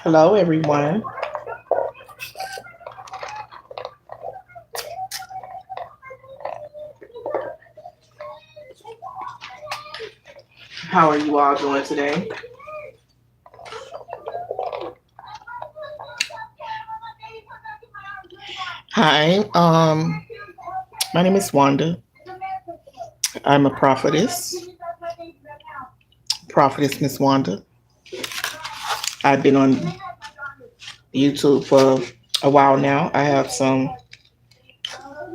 Hello, everyone. How are you all doing today? Hi, my name is Wanda. I'm a prophetess Miss Wanda. I've been on YouTube for a while now. I have some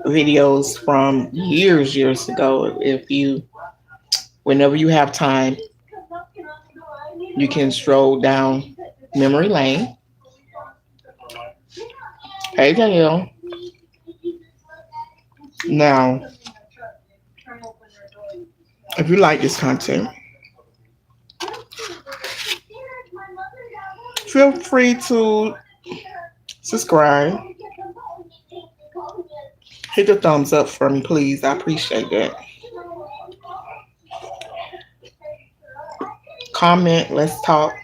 videos from years ago. Whenever you have time, you can stroll down memory lane. Hey, Danielle. Now, if you like this content, feel free to subscribe. Hit the thumbs up for me, please. I appreciate that. Comment. Let's talk.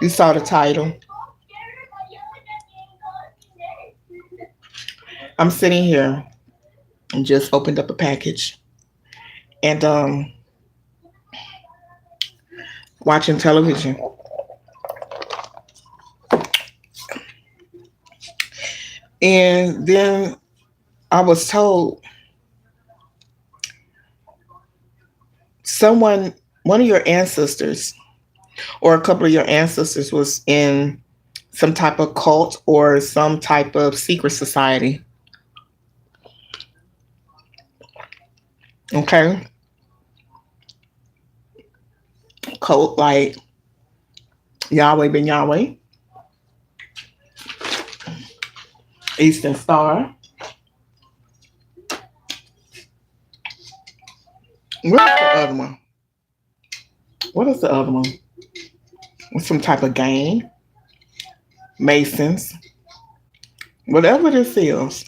You saw the title. I'm sitting here and just opened up a package and watching television. And then I was told one of your ancestors, or a couple of your ancestors, was in some type of cult or some type of secret society. Okay. Cult like Yahweh Ben Yahweh, Eastern Star. What's the other one? What is the other one? Some type of gang. Masons. Whatever this is,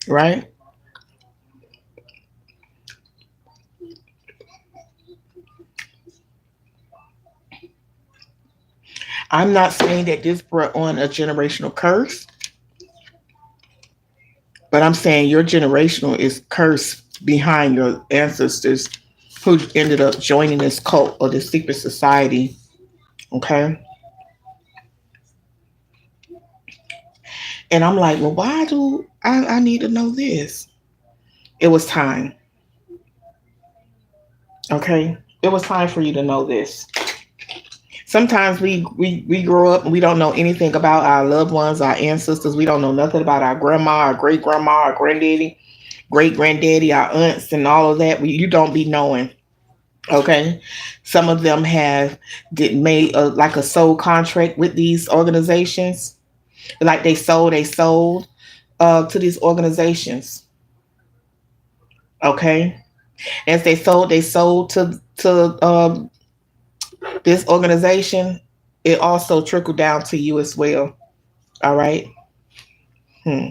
right? I'm not saying that this brought on a generational curse, but I'm saying your generational is cursed behind your ancestors who ended up joining this cult or this secret society. Okay. And I'm like, well, why do I need to know this? It was time. Okay. It was time for you to know this. Sometimes we grow up and we don't know anything about our loved ones, our ancestors. We don't know nothing about our grandma, our great grandma, our granddaddy, great granddaddy, our aunts, and all of that. You don't be knowing. Okay, some of them have made like a soul contract with these organizations, like they sold to these organizations. Okay, as they sold to this organization. It also trickled down to you as well. All right. Hmm.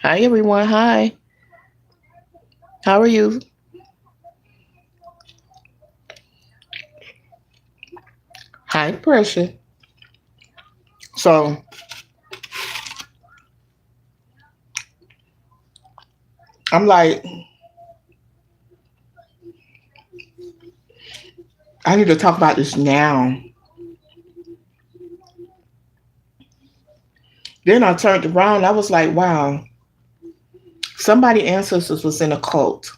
Hi everyone. Hi. How are you? Hi, Pressure. So I'm like, I need to talk about this now. Then I turned around. I was like, wow, somebody ancestors was in a cult,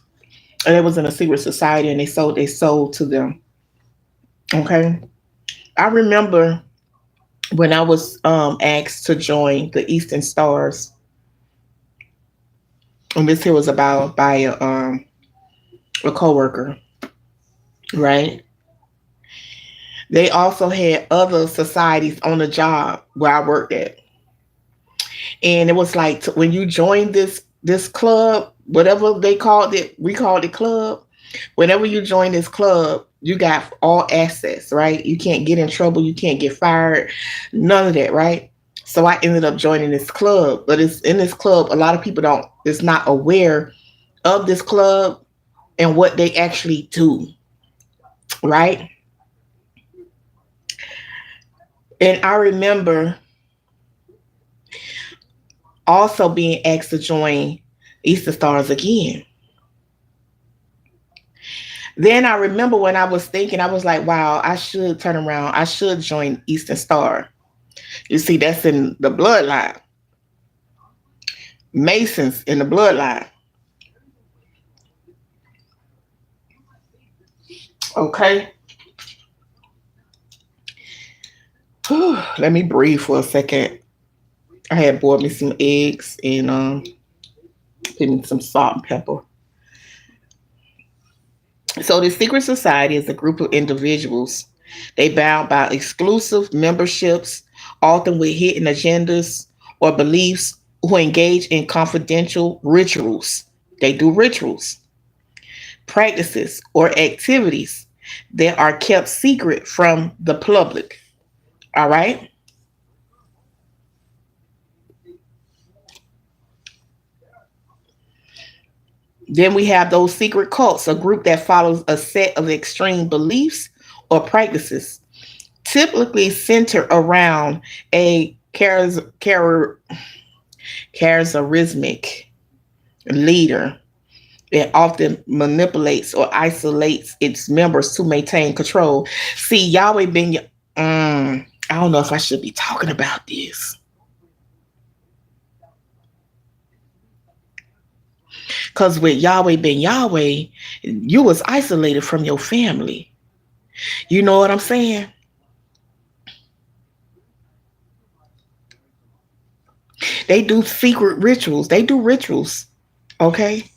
and it was in a secret society, and they sold to them. Okay, I remember when I was asked to join the Eastern Stars, and this here was about by a coworker, right? They also had other societies on the job where I worked at, and it was like when you join this club, whatever they called it, we called it club. Whenever you join this club, you got all access, right? You can't get in trouble, you can't get fired, none of that, right? So I ended up joining this club, but it's in this club. A lot of people don't is not aware of this club and what they actually do. right? And I remember also being asked to join Eastern Stars again. Then I remember when I was thinking, I was like, wow, I should turn around. I should join Eastern Star. You see, that's in the bloodline. Masons in the bloodline. Okay. Let me breathe for a second. I had boiled me some eggs and put in some salt and pepper. So the secret society is a group of individuals. They bound by exclusive memberships, often with hidden agendas or beliefs, who engage in confidential rituals. They do rituals, practices, or activities that are kept secret from the public. All right. Then we have those secret cults, a group that follows a set of extreme beliefs or practices, typically centered around a charismatic leader that often manipulates or isolates its members to maintain control. See, Yahweh been, I don't know if I should be talking about this. Because with Yahweh ben Yahweh, you was isolated from your family. You know what I'm saying? They do secret rituals. They do rituals. Okay.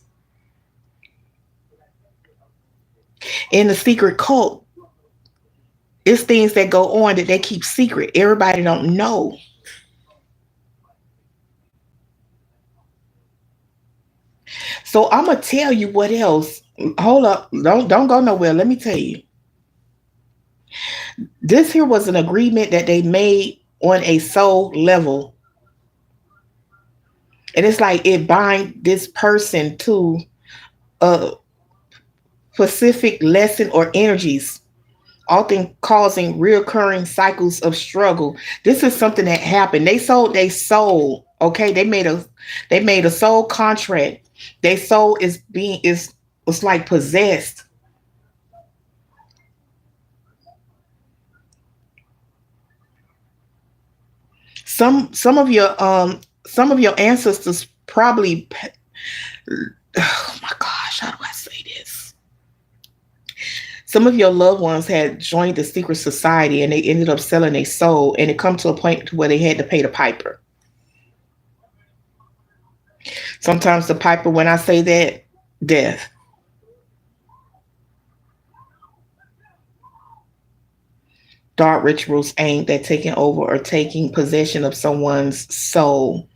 In the secret cult, it's things that go on that they keep secret. Everybody don't know. So I'm gonna tell you what else. Hold up. Don't go nowhere. Let me tell you. This here was an agreement that they made on a soul level. And it's like it bind this person to a specific lesson or energies, often causing reoccurring cycles of struggle. This is something that happened. They sold their soul. Okay, they made a soul contract. Their soul is being is was like possessed. Some of your ancestors probably, oh my gosh, how do I say this? Some of your loved ones had joined the secret society and they ended up selling their soul, and it come to a point where they had to pay the piper. Sometimes the piper, when I say that, death. Dark rituals aimed at taking over or taking possession of someone's soul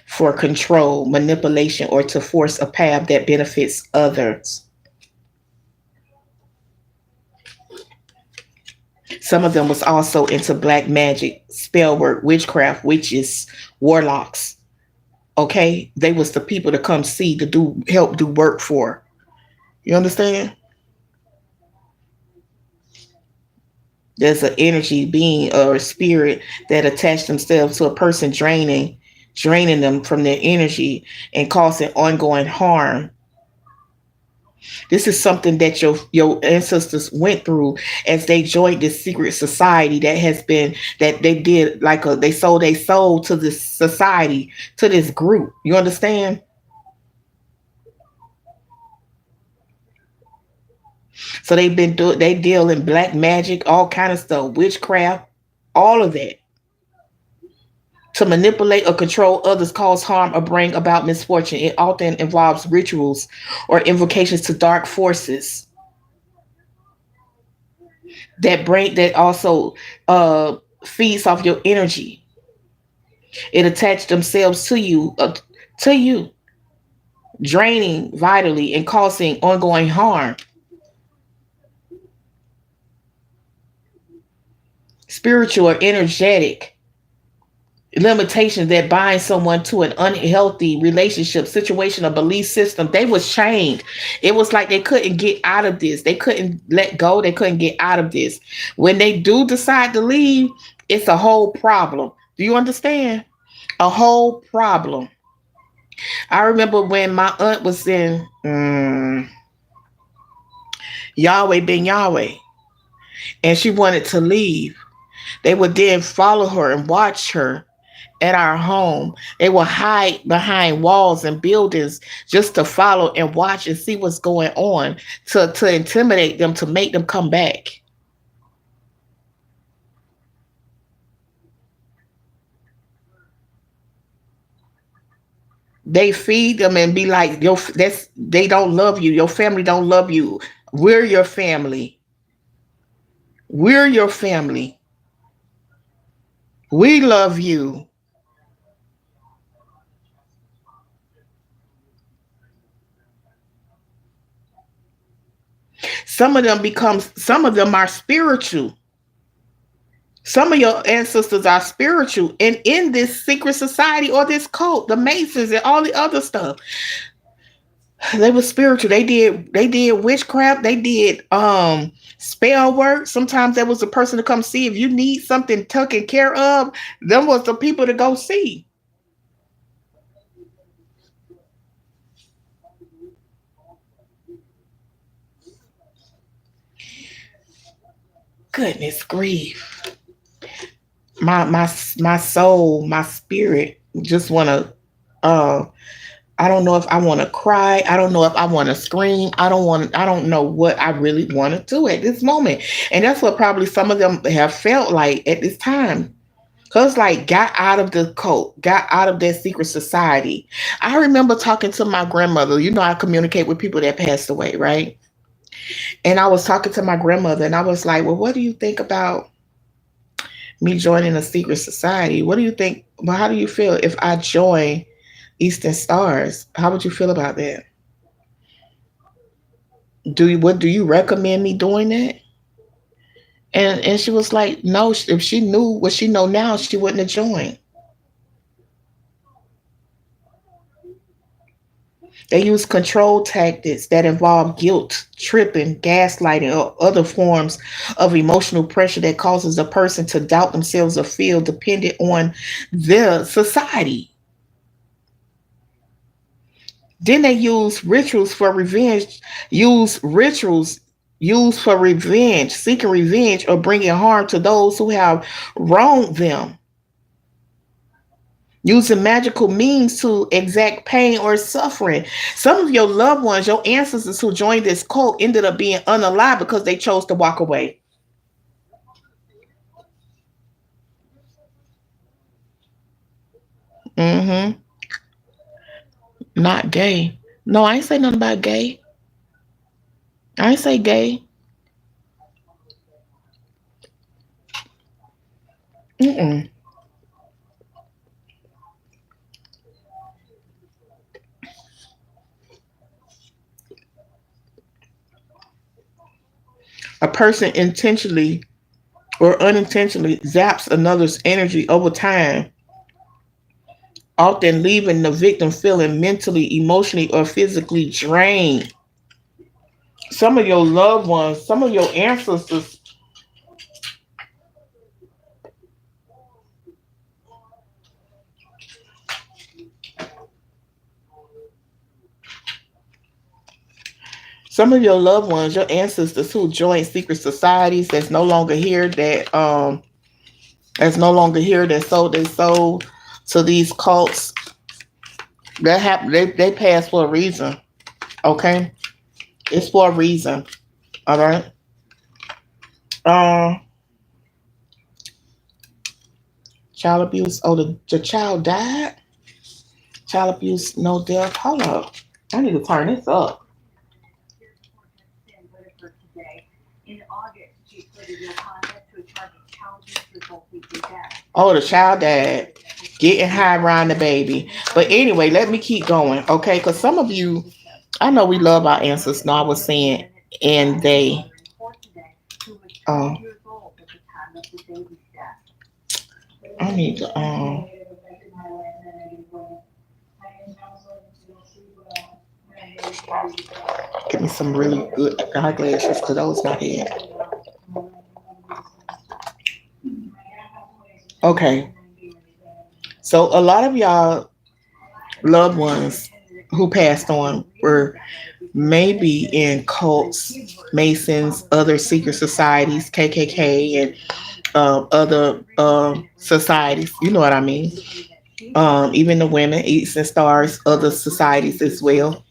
for control, manipulation, or to force a path that benefits others. Some of them was also into black magic, spell work, witchcraft, witches, warlocks. Okay, they was the people to come see to do help do work for. You understand? There's an energy being or a spirit that attach themselves to a person, draining them from their energy and causing ongoing harm. This is something that your ancestors went through as they joined this secret society that has been that they did like they sold their soul to this society, to this group. You understand? So they deal in black magic, all kind of stuff, witchcraft, all of that. To manipulate or control others, cause harm, or bring about misfortune. It often involves rituals or invocations to dark forces that also feeds off your energy. It attach themselves to you, draining vitally and causing ongoing harm. Spiritual or energetic limitations that bind someone to an unhealthy relationship, situation, or belief system. They was chained. It was like they couldn't get out of this. They couldn't let go. They couldn't get out of this. When they do decide to leave, it's a whole problem. Do you understand? A whole problem. I remember when my aunt was in Yahweh Ben Yahweh, and she wanted to leave. They would then follow her and watch her at our home. They will hide behind walls and buildings just to follow and watch and see what's going on, to intimidate them, to make them come back. They feed them and be like, "Yo, that's they don't love you. Your family don't love you. We're your family. We're your family. We love you." Some of them are spiritual. Some of your ancestors are spiritual, and in this secret society or this cult, the Masons and all the other stuff, they were spiritual. They did witchcraft. They did spell work. Sometimes there was a person to come see if you need something taken care of. Them was the people to go see. Goodness grief, my soul, my spirit just wanna. Uh, I don't know if I want to cry. I don't know if I want to scream. I don't know what I really want to do at this moment. And that's what probably some of them have felt like at this time. Cause like got out of the cult, got out of that secret society. I remember talking to my grandmother. You know, I communicate with people that passed away, right? And I was talking to my grandmother and I was like, well, what do you think about me joining a secret society? What do you think? Well, how do you feel if I join Eastern Stars? How would you feel about that? What do you recommend me doing that? And she was like, no, if she knew what she know now, she wouldn't have joined. They use control tactics that involve guilt, tripping, gaslighting, or other forms of emotional pressure that causes a person to doubt themselves or feel dependent on their society. Then they use rituals for revenge, use rituals used for revenge, seeking revenge or bringing harm to those who have wronged them, using magical means to exact pain or suffering. Some of your loved ones, your ancestors who joined this cult, ended up being unalive because they chose to walk away. Mm-hmm. Not gay. No, I ain't say nothing about gay. I ain't say gay. Mm-mm. A person intentionally or unintentionally zaps another's energy over time, often leaving the victim feeling mentally, emotionally, or physically drained. Some of your loved ones, some of your ancestors, some of your loved ones, your ancestors who joined secret societies that's no longer here, that sold their soul to these cults, they pass for a reason. Okay? It's for a reason. All right. Uh Child abuse. Oh, the child died? Child abuse, no death. Hold up. I need to turn this up. Oh, the child died. Getting high around the baby. But anyway, let me keep going, okay? Because some of you, I know we love our ancestors. No, I was saying, and they, um, I need to, Give me some really good eyeglasses because those not here. Okay, so a lot of y'all loved ones who passed on were maybe in cults, Masons, other secret societies, KKK, and other societies. You know what I mean? Even the women, Eats and Stars, other societies as well,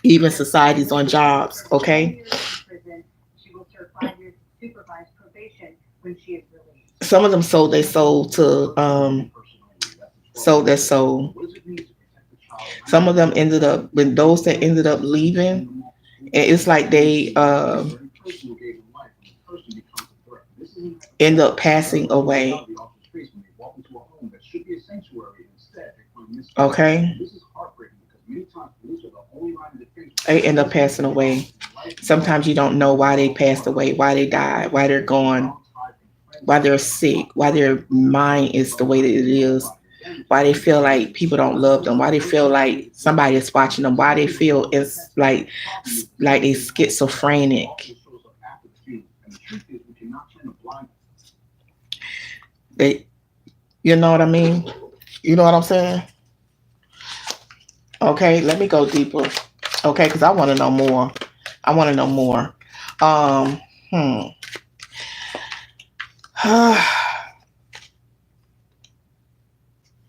even societies on jobs. Okay, some of them sold their soul to sold their soul. Some of them ended up when those that ended up leaving, it's like they end up passing away. Okay, they end up passing away. Sometimes you don't know why they passed away, why they died, why they're gone, why they're sick, why their mind is the way that it is, why they feel like people don't love them, why they feel like somebody is watching them, why they feel it's like they schizophrenic. They, you know what I mean? You know what I'm saying? Okay, let me go deeper. Okay, because I want to know more. I want to know more. Um, hmm.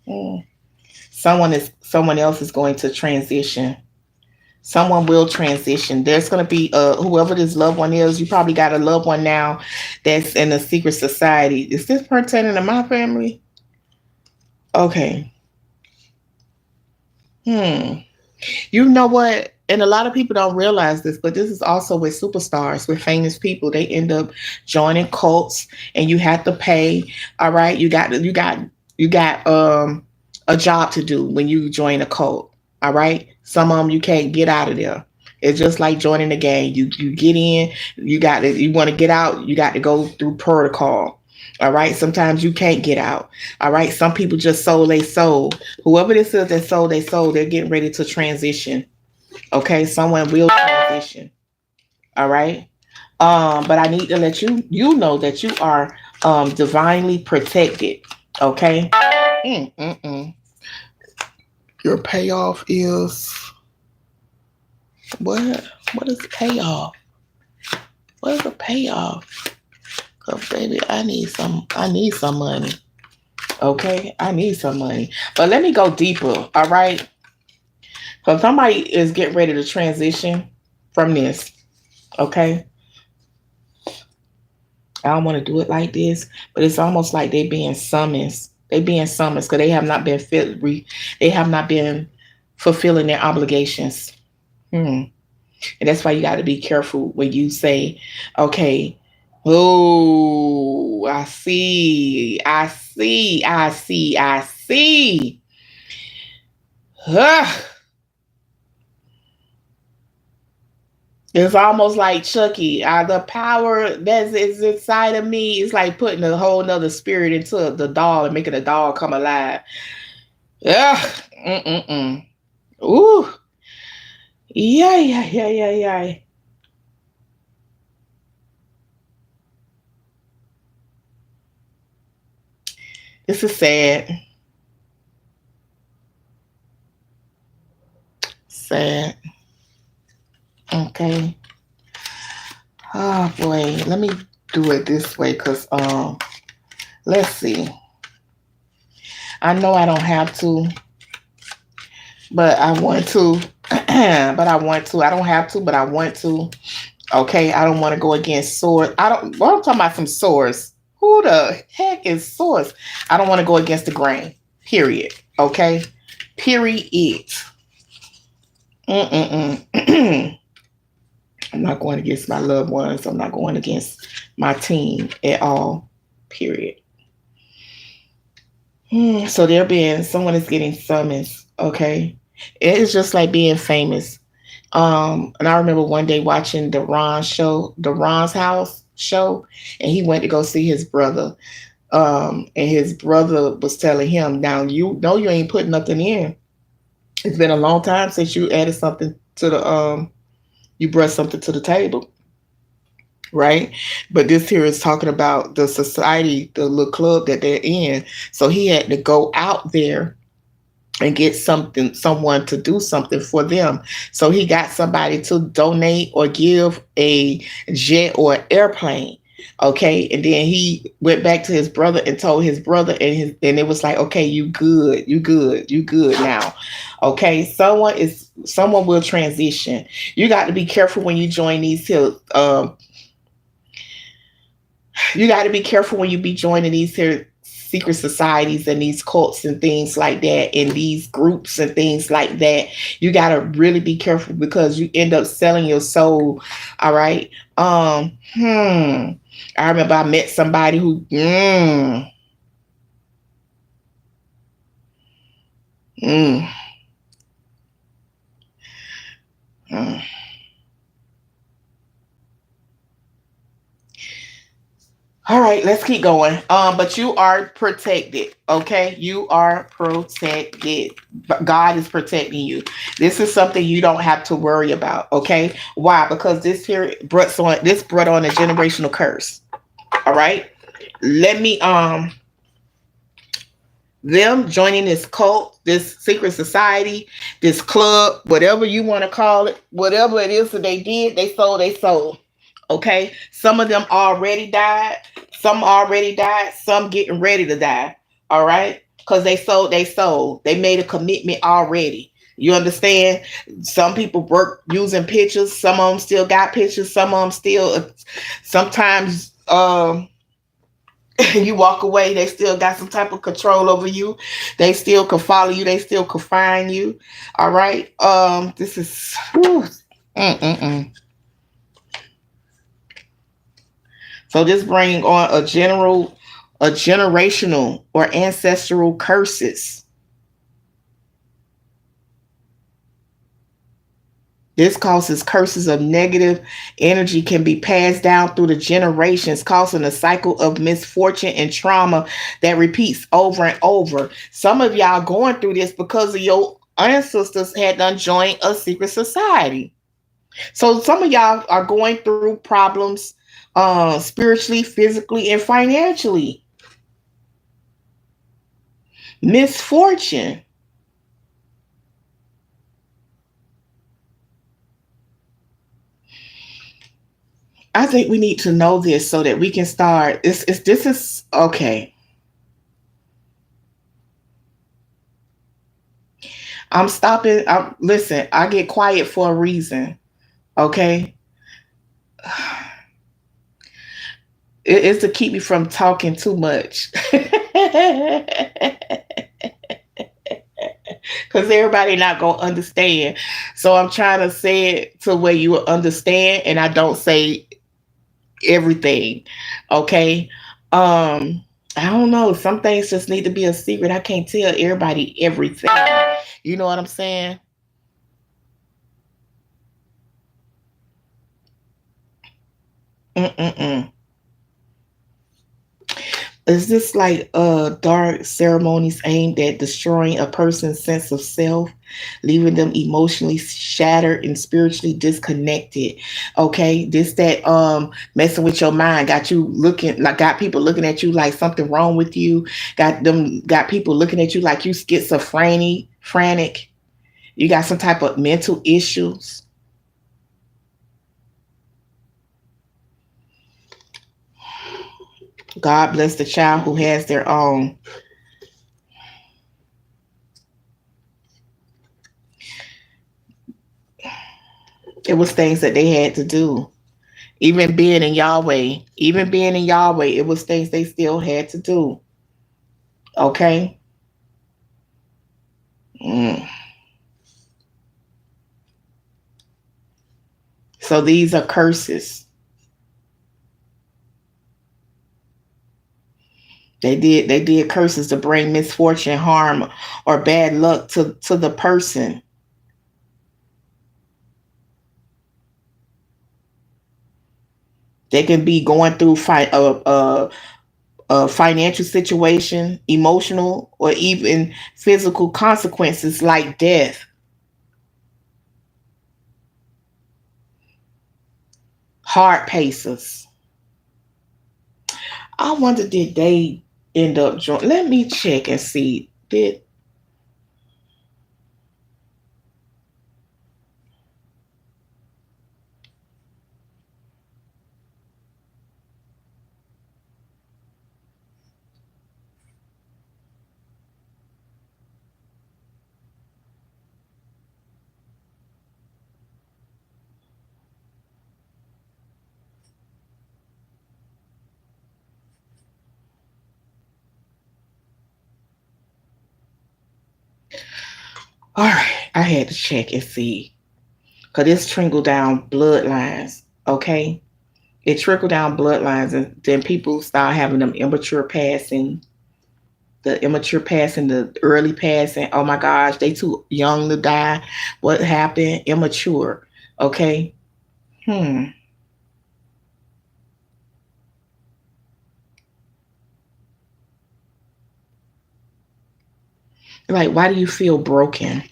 Hmm. Someone else is going to transition. Someone will transition. There's going to be whoever this loved one is. You probably got a loved one now that's in a secret society. Is this pertaining to my family? Okay. Hmm. You know what? And a lot of people don't realize this, but this is also with superstars, with famous people. They end up joining cults, and you have to pay. All right, you got a job to do when you join a cult. All right, some of them you can't get out of there. It's just like joining a gang. You get in, you want to get out, you got to go through protocol. All right. Sometimes you can't get out. All right. Some people just sold they soul. Whoever this is that sold they soul, they're getting ready to transition. Okay. Someone will transition. All right. But I need to let you know that you are divinely protected. Okay. Mm-mm-mm. Your payoff is what? What is payoff? What is a payoff? Cause baby, I need some money. Okay, I need some money. But let me go deeper, all right? Because somebody is getting ready to transition from this, okay? I don't want to do it like this, but it's almost like they being summoned. They being summoned because they have not been fulfilling their obligations. Hmm. And that's why you got to be careful when you say, okay, oh, I see. Ugh. It's almost like Chucky. The power that is inside of me is like putting a whole nother spirit into the doll and making the doll come alive. Ugh. Mm-mm-mm. Ooh. Yeah, yeah, yeah, yeah, yeah. This is sad. Sad. Okay. Oh boy. Let me do it this way because let's see. I know I don't have to, but I want to. But I want to. I don't have to, but I want to. Okay, I don't want to go against Source. I don't. Well, I'm talking about some Source. Who the heck is Source? I don't want to go against the grain. Period. Okay. Period. Mm-mm-mm. I'm not going against my loved ones. I'm not going against my team at all. Period. So there being someone is getting summons. Okay. It's just like being famous. And I remember one day watching the Ron's House show, and he went to go see his brother. And his brother was telling him, "Now you know you ain't putting nothing in. It's been a long time since you added something. to the you brought something to the table, right? But this here is talking about the society, the little club that they're in. So he had to go out there and get someone to do something for them. So he got somebody to donate or give a jet or airplane. Okay, and then he went back to his brother and told his brother, and it was like, okay, you good, you good, you good now. Okay, someone will transition. You got to be careful when you join these here. You got to be careful when you be joining these here secret societies and these cults and things like that, and these groups and things like that. You got to really be careful because you end up selling your soul. All right. I remember I met somebody who mm, mm. All right, let's keep going. But you are protected, okay? You are protected. God is protecting you. This is something you don't have to worry about, okay? Why? Because this brought on a generational curse. All right. Let me them joining this cult, this secret society, this club, whatever you want to call it, whatever it is that they did, they sold their soul. Okay. Some of them already died. Some already died. Some getting ready to die. All right. Because they sold their soul. They made a commitment already. You understand? Some people work using pictures. Some of them still got pictures. Some of them still, sometimes, you walk away, they still got some type of control over you. They still can follow you. They still can find you. All right. This is. Whew. Mm-mm-mm. So this bring on a generational or ancestral curses. This causes curses of negative energy can be passed down through the generations, causing a cycle of misfortune and trauma that repeats over and over. Some of y'all going through this because of your ancestors had done joined a secret society. So some of y'all are going through problems spiritually, physically, and financially. Misfortune. I think we need to know this so that we can start. This is okay. I'm stopping. Listen. I get quiet for a reason. Okay, it's to keep me from talking too much. Because everybody not gonna understand. So I'm trying to say it to where you will understand, and I don't say everything. Okay. I don't know. Some things just need to be a secret. I can't tell everybody everything. You know what I'm saying? Mm-mm-mm. Is this like dark ceremonies aimed at destroying a person's sense of self, leaving them emotionally shattered and spiritually disconnected? Okay, this that messing with your mind got you looking like got people looking at you like something wrong with you. Got people looking at you like you schizophrenic, frantic. You got some type of mental issues. God bless the child who has their own. It was things that they had to do. Even being in Yahweh, it was things they still had to do. Okay? Mm. So these are curses. They did curses to bring misfortune, harm, or bad luck to the person. They can be going through a financial situation, emotional, or even physical consequences like death. Hard pacers. I wonder, did they end up joining? Let me check and see. Did all right, I had to check and see. Because it's trickled down bloodlines, okay? It trickled down bloodlines, and then people start having them immature passing, the early passing. Oh my gosh, they too young to die. What happened? Immature, okay? Hmm. Like, why do you feel broken?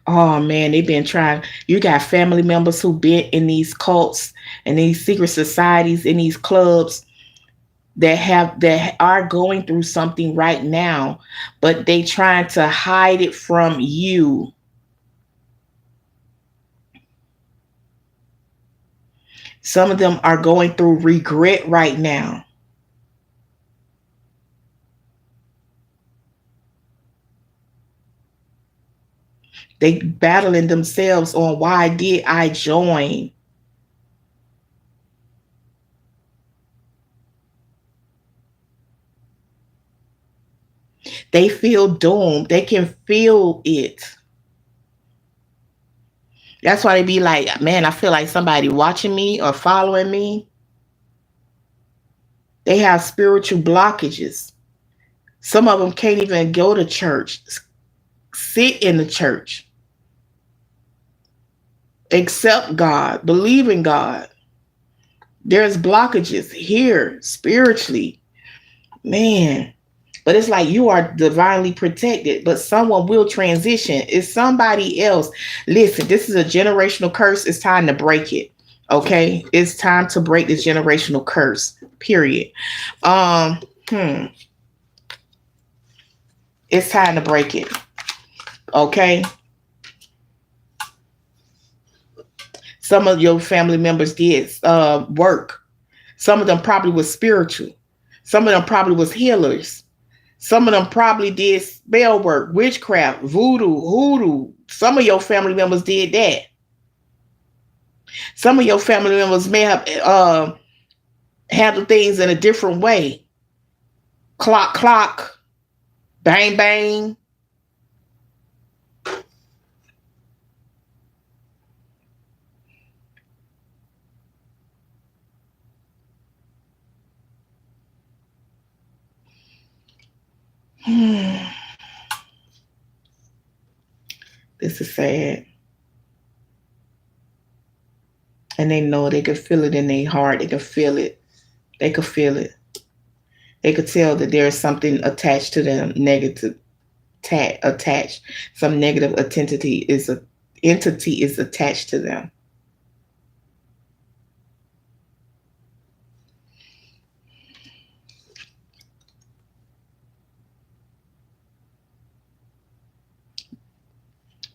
Oh man, they've been trying. You got family members who been in these cults and these secret societies in these clubs that are going through something right now, but they trying to hide it from you. Some of them are going through regret right now. They battling themselves on why did I join? They feel doomed. They can feel it. That's why they be like, man, I feel like somebody watching me or following me. They have spiritual blockages. Some of them can't even go to church, sit in the church, accept God, believe in God. There's blockages here spiritually, man. But it's like you are divinely protected, but someone will transition. It's somebody else. Listen, this is a generational curse. It's time to break it. Okay? It's time to break this generational curse. Period. Um, hmm. It's time to break it. Okay? Some of your family members did work. Some of them probably was spiritual. Some of them probably was healers. Some of them probably did spell work, witchcraft, voodoo, hoodoo. Some of your family members did that. Some of your family members may have handled things in a different way. Clock, clock, bang, bang. This is sad. And they know they could feel it in their heart. They could feel it. They could feel it. They could tell that there is something attached to them, negative attached. Some negative entity is attached to them.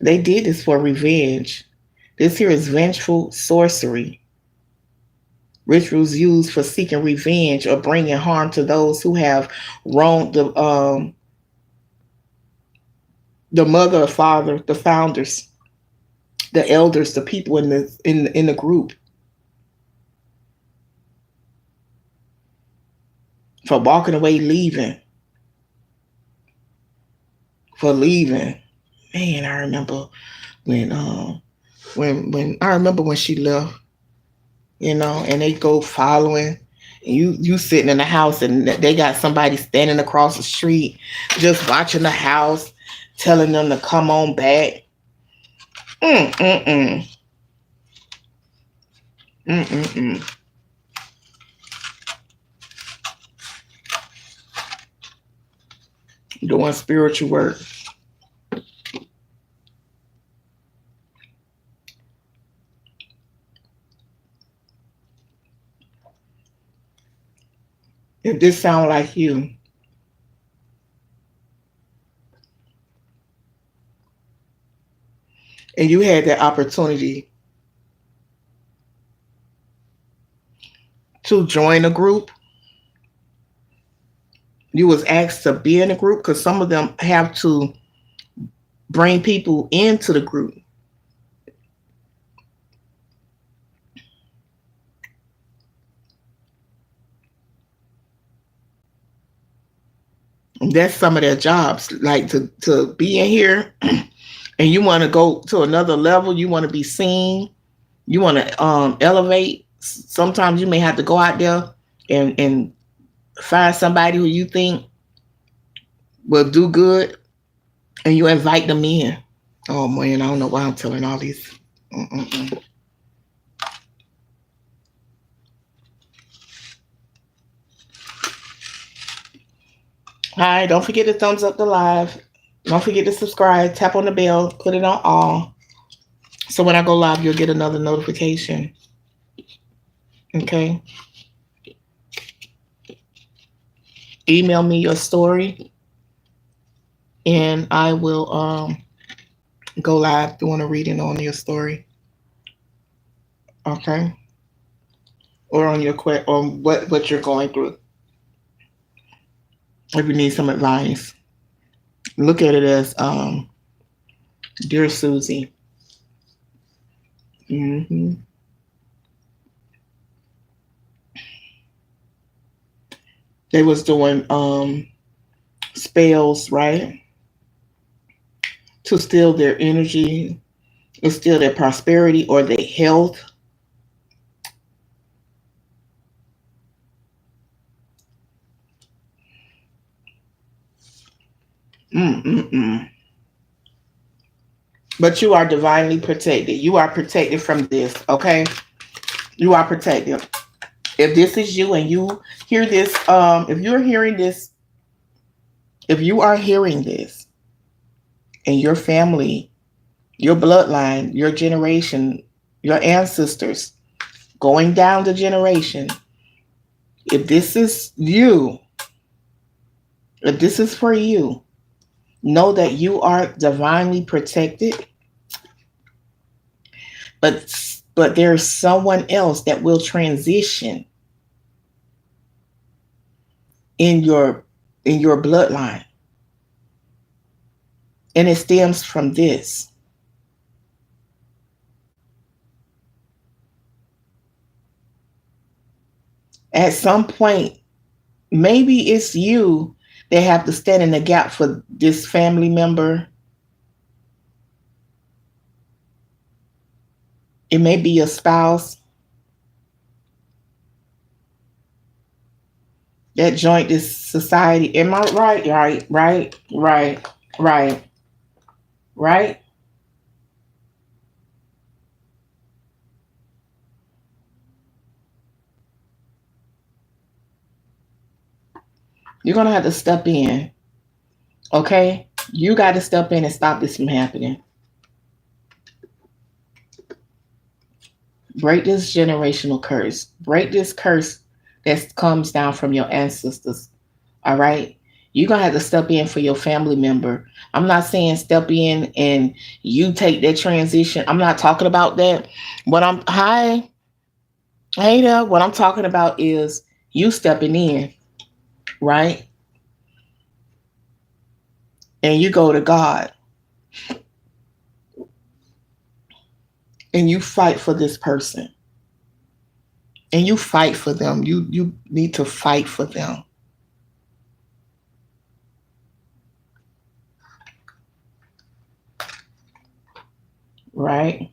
They did this for revenge. This here is vengeful sorcery. Rituals used for seeking revenge or bringing harm to those who have wronged the mother or father, the founders, the elders, the people in the group, for walking away, leaving. Man, I remember when I remember when she left, and they go following. And you sitting in the house and they got somebody standing across the street just watching the house, telling them to come on back. Mm mm mm mm mm mm. doing spiritual work. If this sound like you, and you had that opportunity to join a group, you was asked to be in a group, because some of them have to bring people into the group. That's some of their jobs, like to be in here, and you want to go to another level. You want to be seen. You want to elevate. Sometimes you may have to go out there and find somebody who you think will do good, and you invite them in. Oh man, I don't know why I'm telling all these. Mm-mm-mm. Hi, don't forget to thumbs up the live. Don't forget to subscribe. Tap on the bell. Put it on all. So when I go live, you'll get another notification. Okay. Email me your story, and I will go live doing a reading on your story. Okay. Or on your on what you're going through. If you need some advice, look at it as dear Susie. Hmm. They was doing spells, right, to steal their energy, to steal their prosperity or their health. Mm-mm-mm. But you are divinely protected. You are protected from this, okay? You are protected. If this is you and you hear this, if you're hearing this, if you are hearing this, and your family, your bloodline, your generation, your ancestors, going down the generation, if this is you, if this is for you, know that you are divinely protected, but there's someone else that will transition in your bloodline, and it stems from this. At some point, maybe it's you that have to stand in the gap for this family member. It may be your spouse that joined this society. Am I right? Right. You're gonna have to step in. Okay? You got to step in and stop this from happening. Break this generational curse. Break this curse that comes down from your ancestors. All right? You're going to have to step in for your family member. I'm not saying step in and you take that transition. I'm not talking about that. Hey there. What I'm talking about is you stepping in, right? And you go to God and you fight for this person. And you fight for them. You need to fight for them. Right?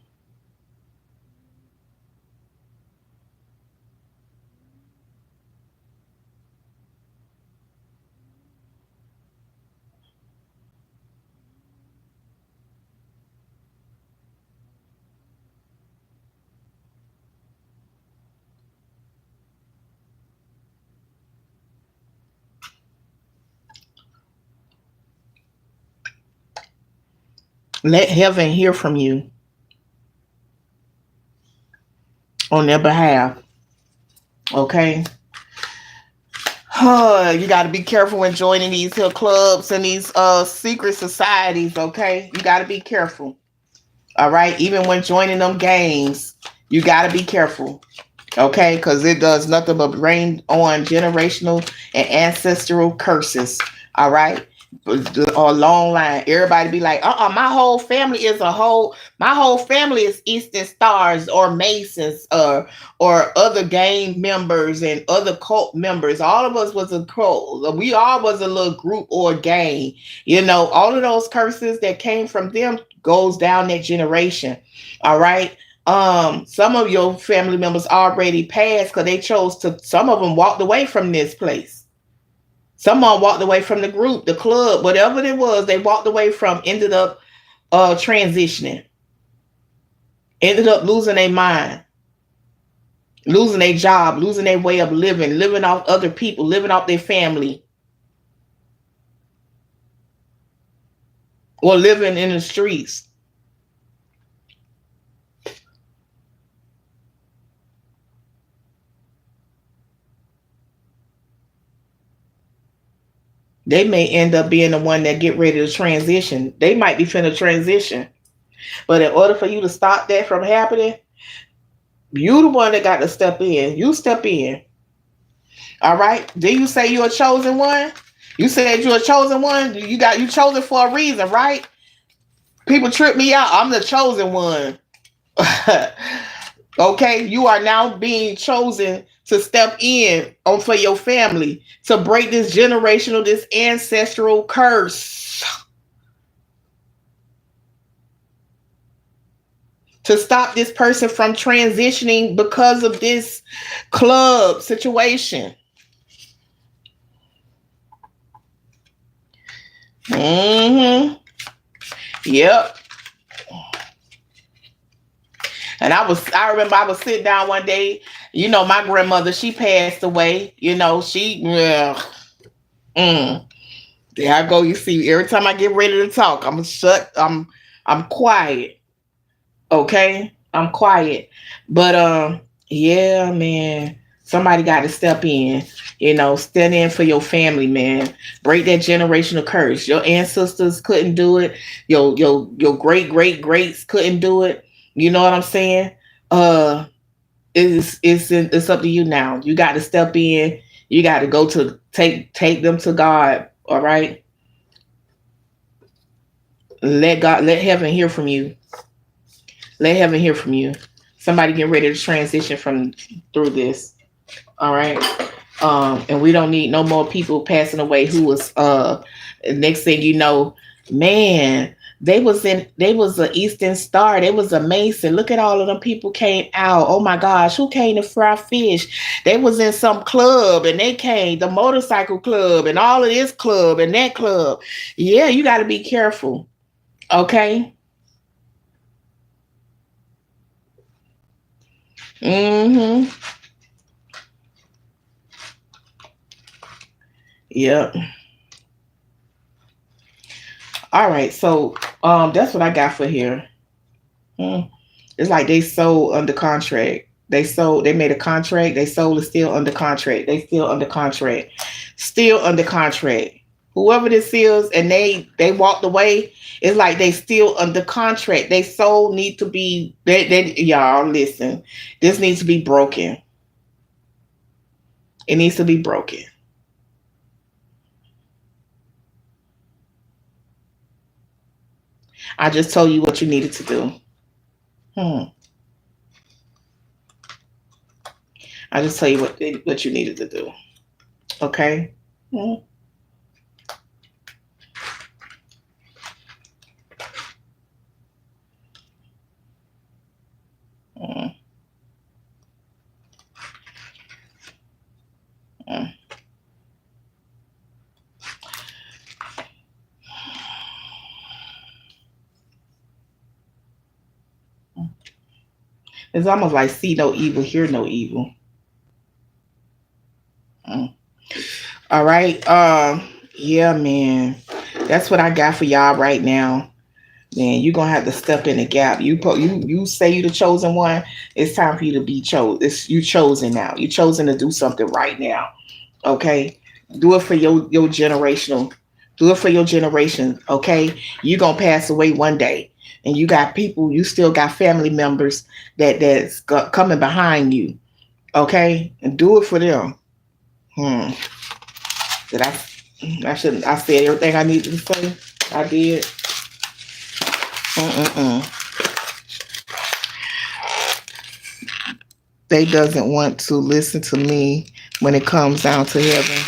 Let heaven hear from you on their behalf. Okay. You got to be careful when joining these here clubs and these secret societies. Okay, you got to be careful. All right, even when joining them games, you got to be careful. Okay, because it does nothing but bring on generational and ancestral curses. All right, or long line. Everybody be like, my whole family is a whole. My whole family is Eastern Stars or Masons or other gang members and other cult members. All of us was a cult. We all was a little group or gang. You know, all of those curses that came from them goes down that generation. All right. Some of your family members already passed because they chose to. Some of them walked away from this place. Someone walked away from the group, the club, whatever it was. They walked away from. Ended up transitioning. Ended up losing their mind, losing their job, losing their way of living, living off other people, living off their family, or living in the streets. They may end up being the one that get ready to transition. They might be finna transition. But in order for you to stop that from happening, you the one that got to step in. You step in. All right. Did you say you're a chosen one? You said you're a chosen one. You chosen for a reason, right? People trip me out. I'm the chosen one. Okay, you are now being chosen to step in on for your family to break this generational, this ancestral curse, to stop this person from transitioning because of this club situation. Mm-hmm. Yep. And I remember I was sitting down one day, you know, my grandmother, she passed away, you know, mm, there I go. You see, every time I get ready to talk, I'm quiet. Okay. I'm quiet. But yeah, man. Somebody got to step in, you know, stand in for your family, man. Break that generational curse. Your ancestors couldn't do it. Your great greats couldn't do it. You know what I'm saying? Uh it's up to you now. You got to step in. You got to go to take them to God. All right. Let heaven hear from you. Let heaven hear from you. Somebody get ready to transition from through this. All right. And we don't need no more people passing away who was next thing you know, man, they was a Eastern Star, they was a Mason. Look at all of them people came out. Oh my gosh, who came to fry fish? They was in some club and they came, the motorcycle club and all of this club and that club. Yeah, you gotta be careful. Okay. Mm-hmm. Yep. All right, so that's what I got for here. Hmm. It's like they sold under contract. They made a contract, they sold is still under contract. They still under contract. Still under contract. Whoever this is and they walked away, it's like they still under contract. They soul need to be y'all listen. This needs to be broken. It needs to be broken. I just told you what you needed to do. Hmm. I just tell you what you needed to do. Okay. Hmm. Hmm. Hmm. It's almost like see no evil, hear no evil. Hmm. All right. Yeah, man. That's what I got for y'all right now. then you're gonna have to step in the gap. You say you the chosen one. It's time for you to be chosen. It's you chosen now. You chosen to do something right now. Okay, do it for your generational. Do it for your generation. Okay, you gonna pass away one day, and you got people. You still got family members coming behind you. Okay, and do it for them. Hmm. Did I shouldn't. I said everything I needed to say. I did. Mm-mm-mm. They doesn't want to listen to me when it comes down to heaven.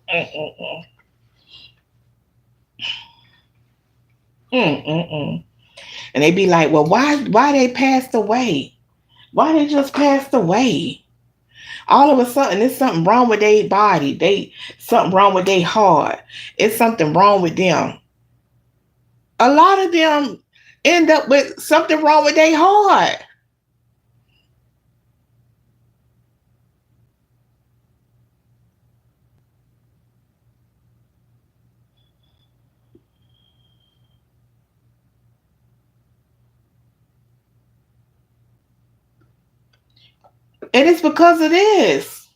Mm-mm-mm. Mm-mm-mm. And they be like, well, why they passed away? Why they just passed away? All of a sudden, there's something wrong with their body. Something wrong with their heart. It's something wrong with them. A lot of them end up with something wrong with their heart. And it's because of this.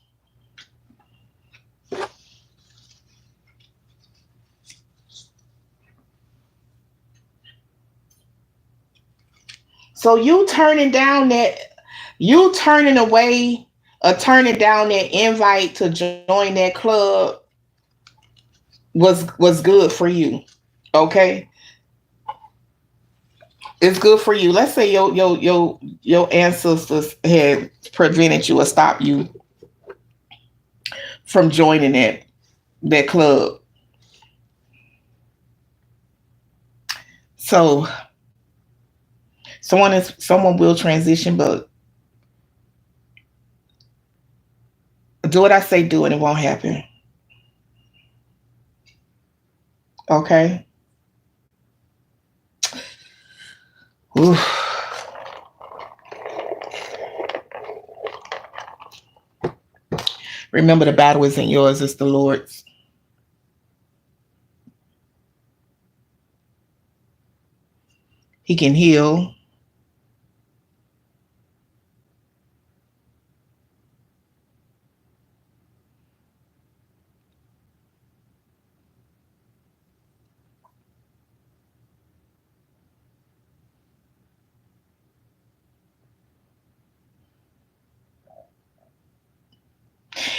So you turning away or turning down that invite to join that club was good for you. Okay? It's good for you. Let's say your ancestors had prevented you or stopped you from joining that club. So someone will transition, but do what I say do and it won't happen. Okay? Oof. Remember the battle isn't yours, it's the Lord's. He can heal.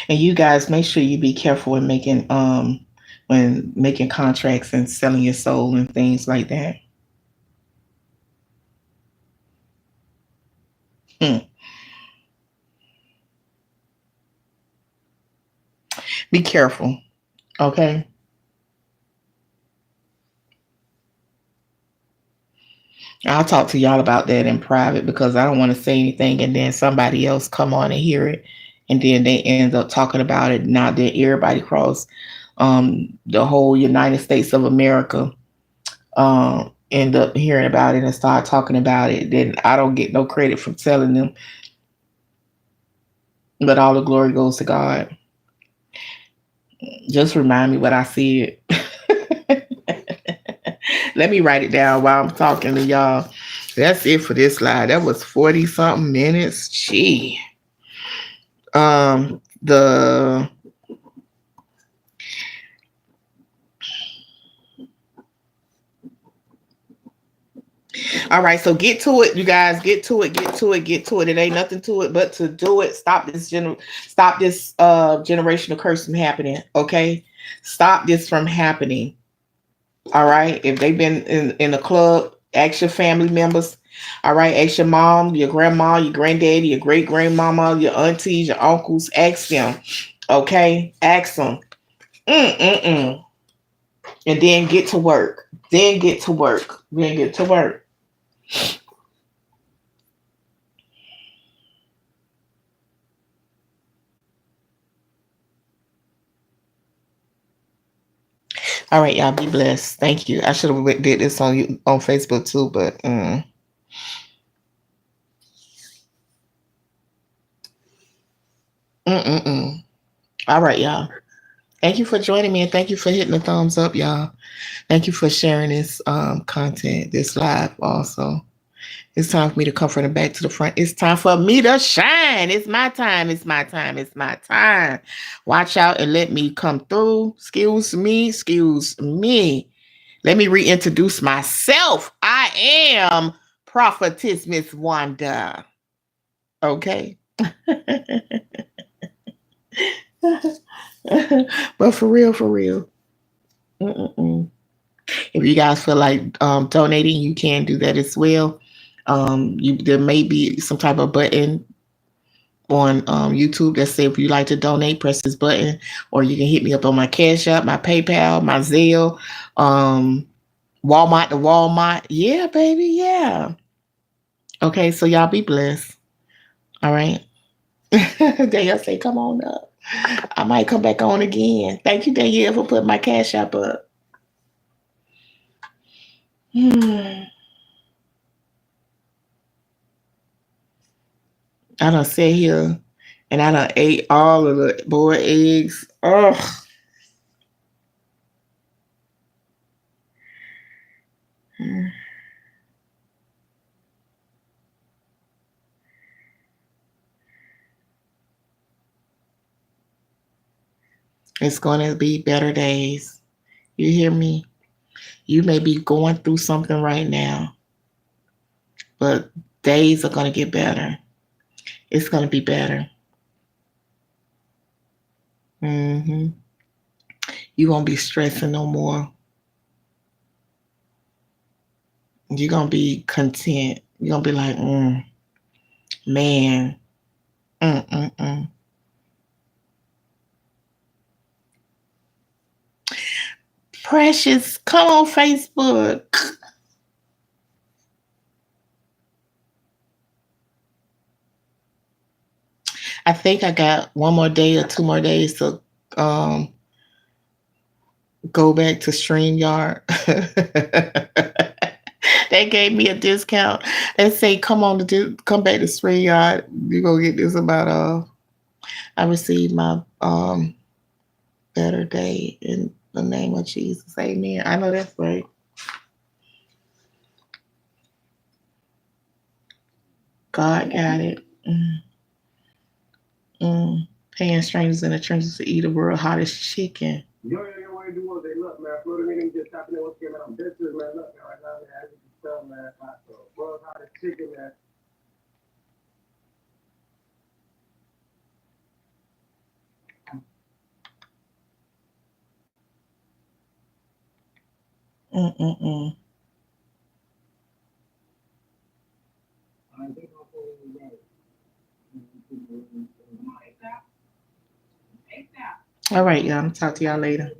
And you guys make sure you be careful when making contracts and selling your soul and things like that. Hmm. Be careful. Okay. I'll talk to y'all about that in private because I don't want to say anything and then somebody else come on and hear it and then they end up talking about it. Now that everybody across the whole United States of America end up hearing about it and start talking about it, then I don't get no credit for telling them, but all the glory goes to God. Just remind me what I said. Let me write it down while I'm talking to y'all. That's it for this slide. That was 40 something minutes. Gee. The All right, so get to it, you guys. Get to it, get to it, get to it. It ain't nothing to it but to do it. Stop this generational curse from happening. Okay? Stop this from happening. All right. If they've been in the club, ask your family members. All right. Ask your mom, your grandma, your granddaddy, your great grandmama, your aunties, your uncles. Ask them. Okay. Ask them. Mm-mm-mm. And then get to work. Then get to work. Then get to work. All right, y'all be blessed. Thank you. I should have did this on you on Facebook too, but mm-mm-mm. All right, y'all. Thank you for joining me and thank you for hitting the thumbs up, y'all. Thank you for sharing this content, this live also. It's time for me to come from the back to the front. It's time for me to shine. It's my time. It's my time. It's my time. Watch out and let me come through. Excuse me. Excuse me. Let me reintroduce myself. I am Prophetess Miss Wanda. Okay. But for real, for real. Mm-mm-mm. If you guys feel like donating, you can do that as well. There may be some type of button on YouTube that say if you like to donate, press this button, or you can hit me up on my Cash App, my PayPal, my Zelle, um, Walmart to Walmart. Yeah, baby, yeah. Okay, so y'all be blessed. All right. Danielle say, come on up. I might come back on again. Thank you, Danielle, for putting my Cash App up. Hmm. I done sit here and I done ate all of the boiled eggs. Oh, it's going to be better days. You hear me? You may be going through something right now, but days are going to get better. It's going to be better. Hmm. You won't be stressing no more. You're going to be content. You're going to be like, man, mm-mm-mm. Precious, come on Facebook. I think I got one more day or 2 more days to um, go back to StreamYard. They gave me a discount. They say, come back to StreamYard. You gonna get this about I received my better day in the name of Jesus. Amen. I know that's right. God got it. Mm. Paying strangers in the trenches to eat the world hottest chicken. Yo, yo, yo, what do you want? They look, man. Florida meeting just happening. What's going on? This is, man. Look, man, right now, man. As you can tell, man. World hottest chicken, man. Mm-mm-mm. All right, y'all. I'm talk to y'all later.